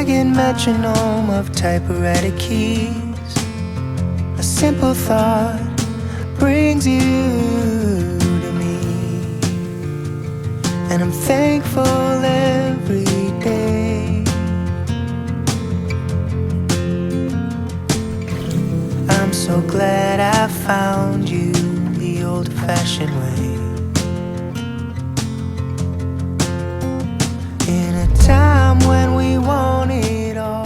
elegant metronome of typewriter keys. A simple thought brings you to me, and I'm thankful every day. I'm so glad I found you the old-fashioned way, in a time when we want it all.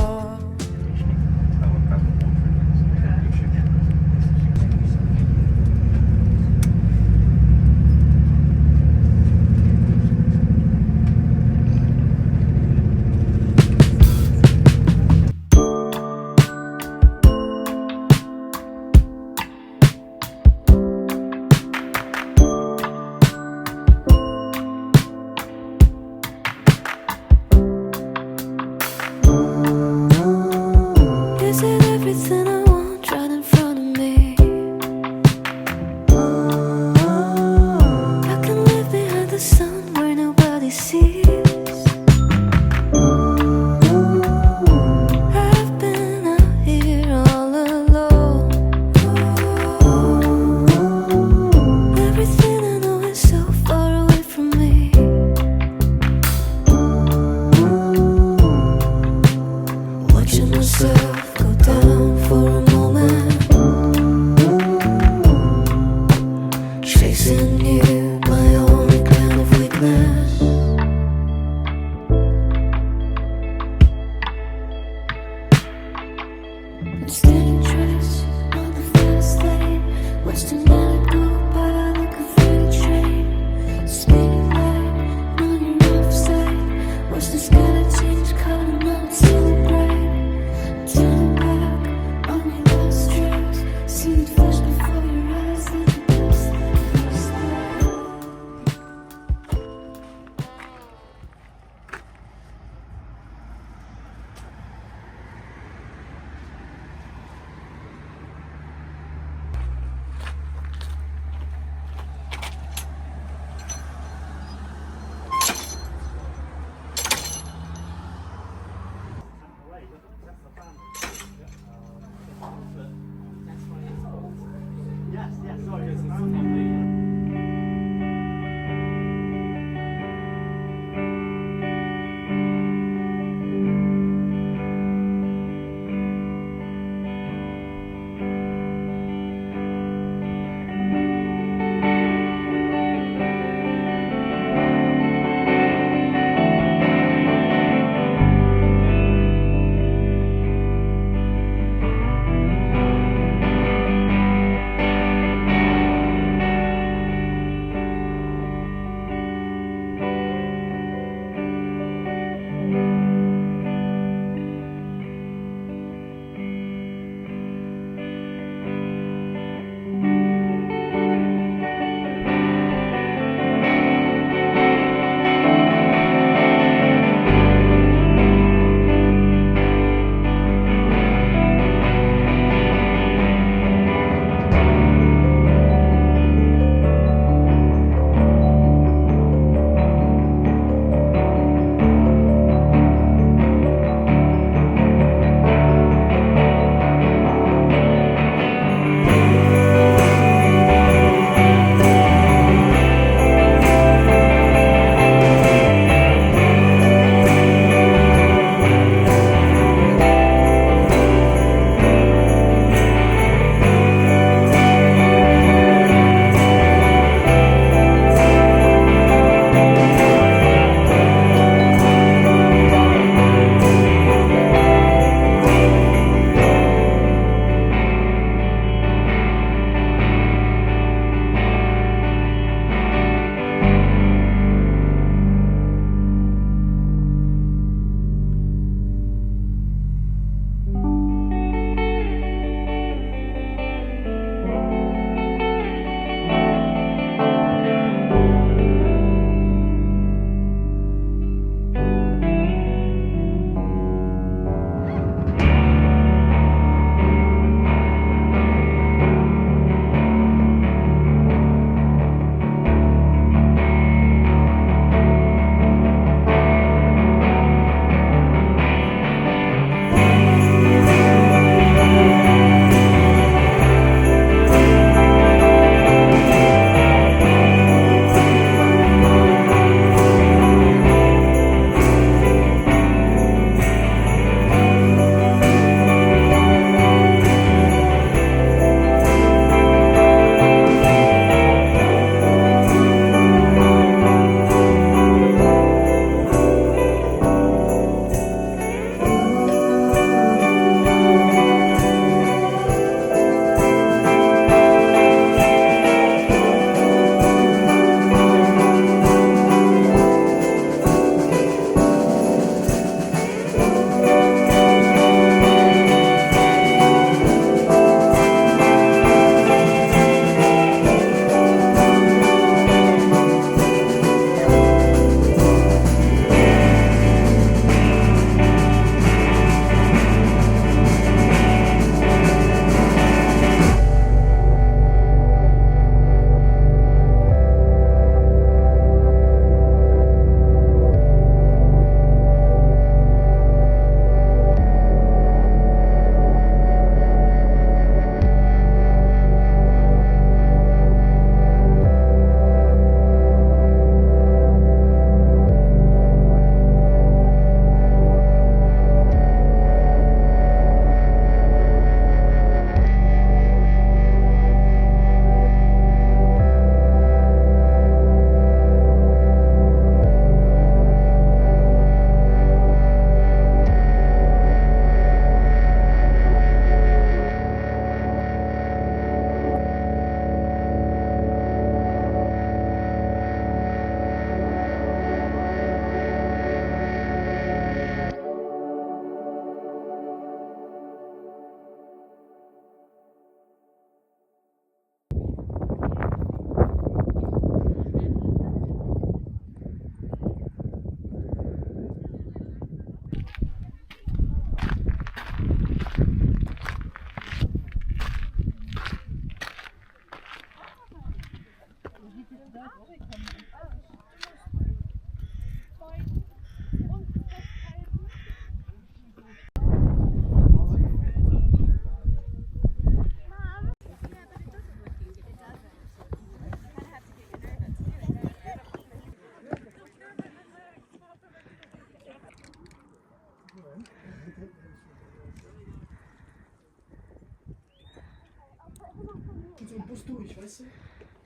So ein Bus durch, weißt du?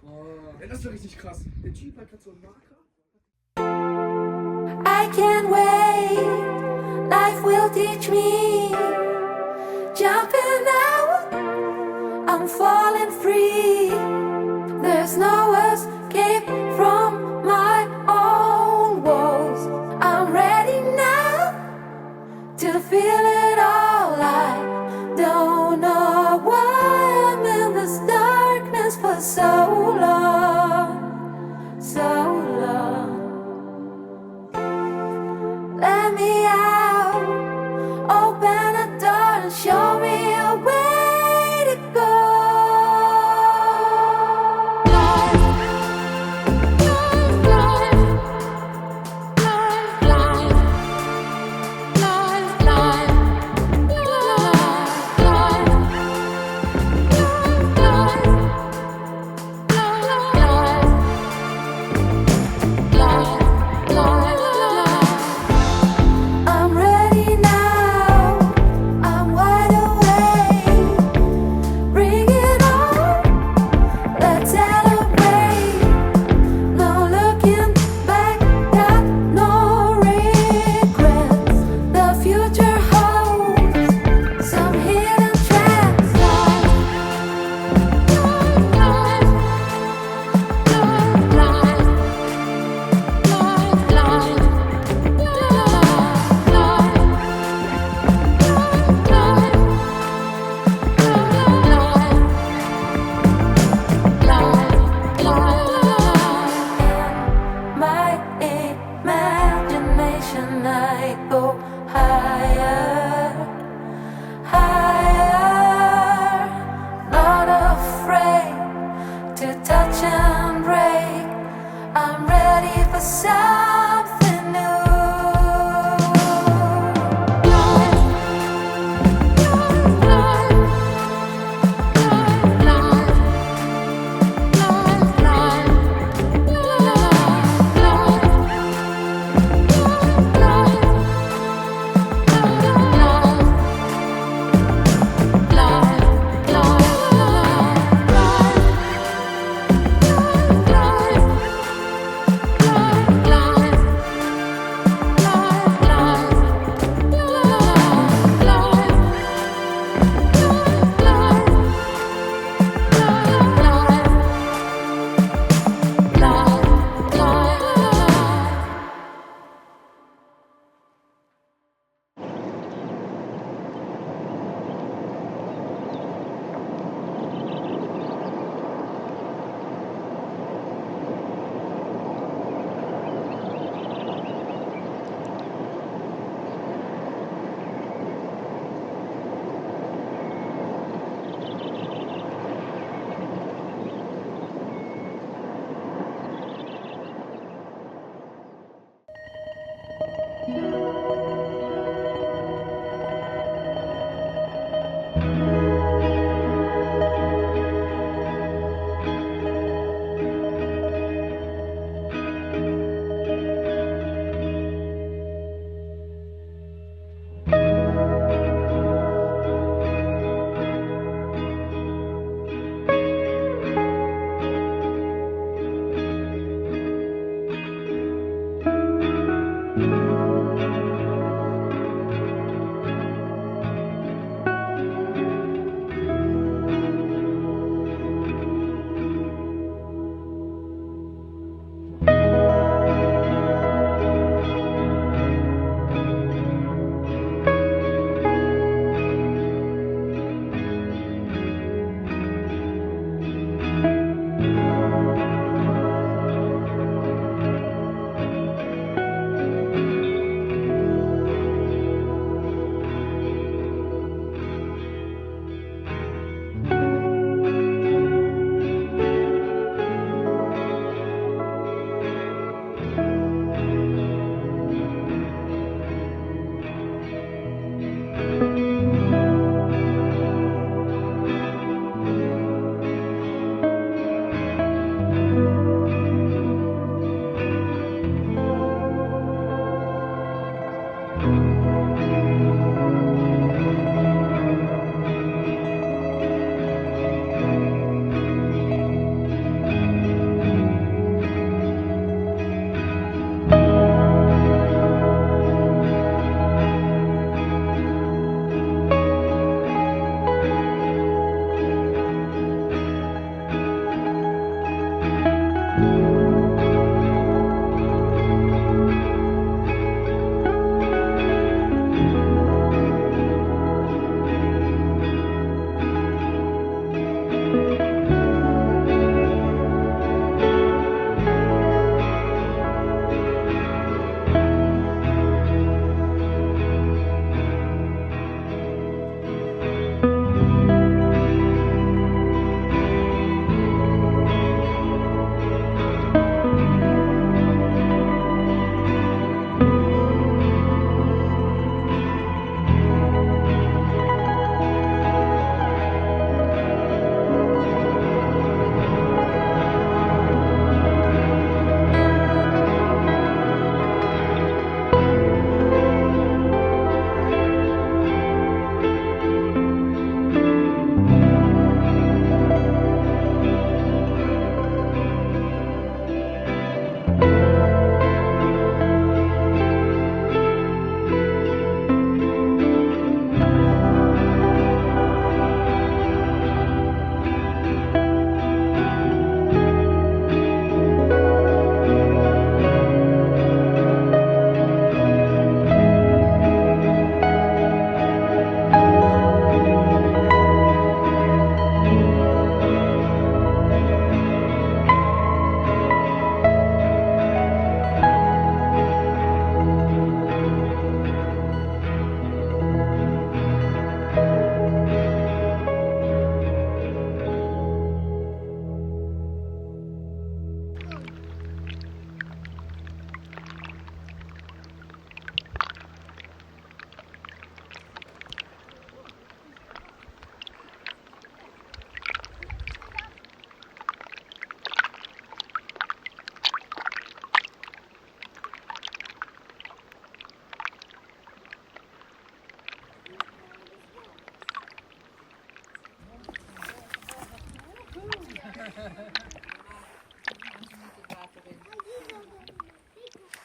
Oh, das ist richtig krass. Der Typ hat gerade so einen Marker. I can't wait, life will teach me. Jumping out, I'm falling free. There's no escape from my own walls. I'm ready now to feel it all. I don't know why I'm in this darkness for so long, so long. Let me out, open a door and show me a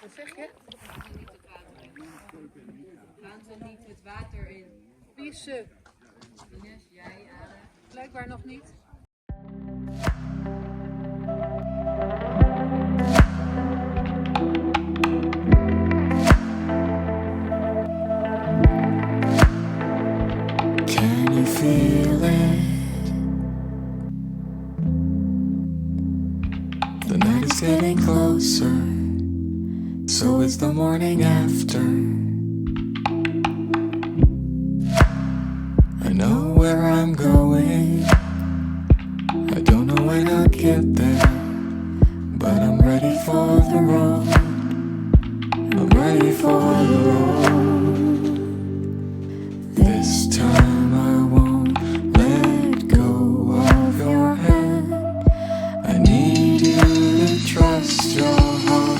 Wat zeg je? Gaan ze niet het water in? Wie is ze? Ines, jij, Ada. Blijkbaar nog niet. Can you feel it? The night is getting closer, so is the morning after. I know where I'm going, I don't know when I'll get there, but I'm ready for the road, I'm ready for the road. This time I won't let go of your hand, I need you to trust your heart.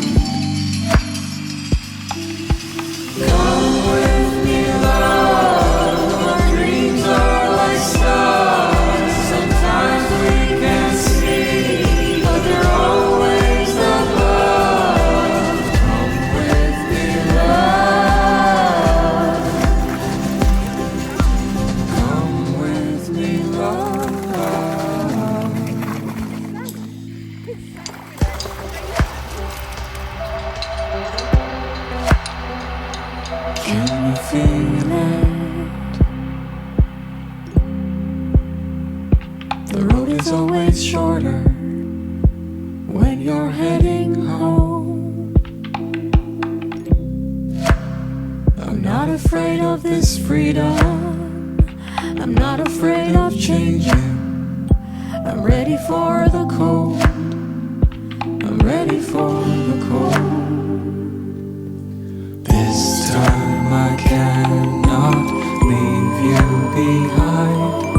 Come with me, love, our dreams are like stars. Sometimes we can't see, but they're always above. Come with me, love. Come with me, love. Can you feel it? The road is always shorter when you're heading home. I'm not afraid of this freedom, I'm not afraid of changing. I'm ready for the cold, I'm ready for the cold. This time I cannot leave you behind.